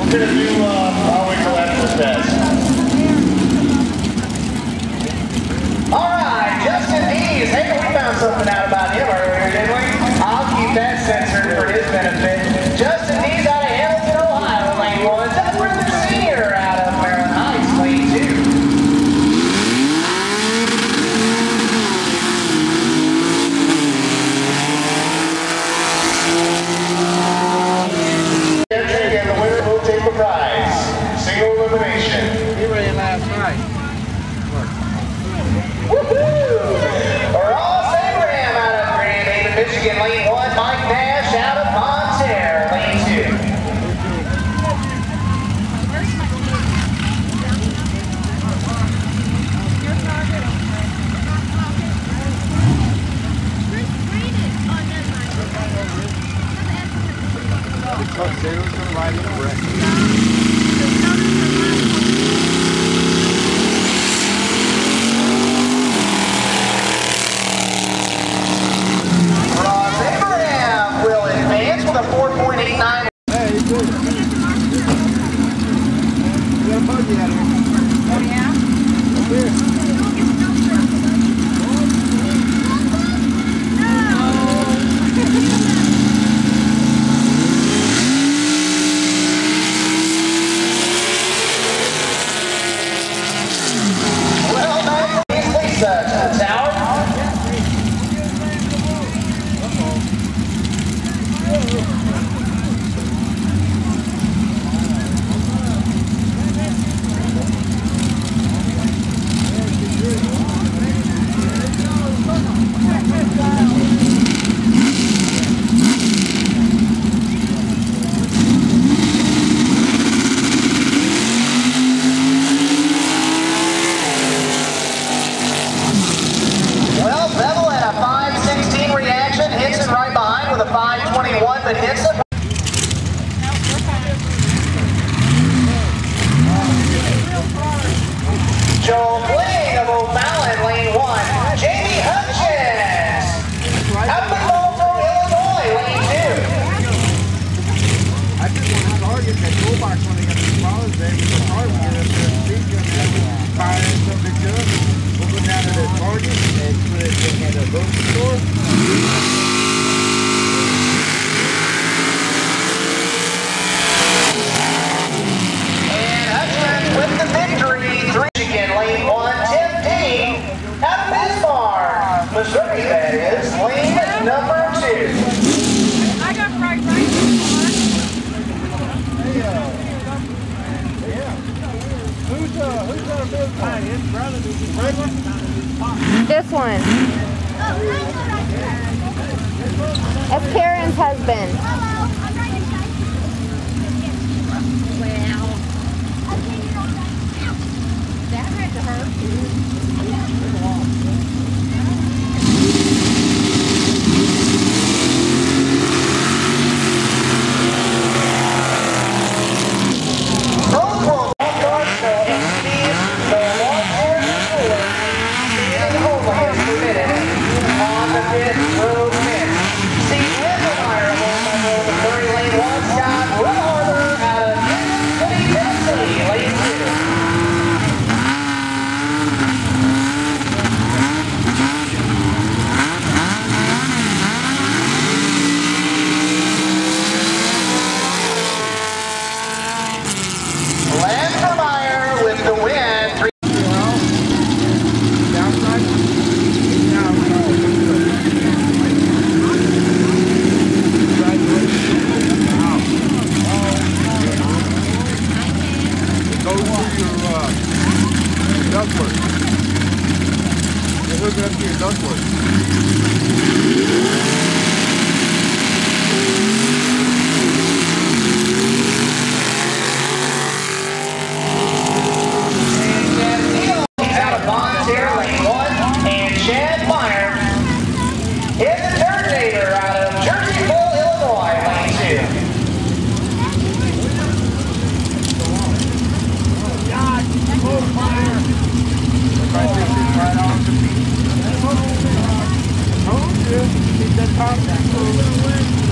Gonna do, I'll wait till after the test. Alright, Justin Dees. Hey, we found something out about him earlier, didn't we? I'll keep that censored for his benefit. Justin Dees out of Hamilton, Ohio, lane 1. Doug Ruther Sr. out of Maryland Heights, lane 2. And the winner will take the prize. Single elimination. He ran last night. Ross Abraham out of Grand Haven, Michigan, lane 1. Mike Nash out of Bonne Terre, lane 2. Sarah's gonna ride in a wreck. Ross Abraham will advance with a 4.89. Hey, he's good. We got a buggy out here. Oh, yeah? Up here. But hits it. Joel Bling of O'Fallon, lane 1. Jamie Hutchins out of Bonne Terre, Illinois, lane 2. I just want to target that toolbox when they got the smallest there with the target up there. He's going to have it fire in something good. We'll go down to the target and put it in the grocery store. With the victory, Michigan, lane 1, Tim Dean, out of Bismarck, Missouri, that is, lane number 2. I got fried rice. Who's our big his brother? This one. That's Karen's husband. That had to hurt. Hook it up to your ductwork. Out of Bonne Terre, lane 1, and Chad Meyer is the Terminator out of Jerseyville, Illinois, lane 2. God, fire! Right on the beat. Keep that top down.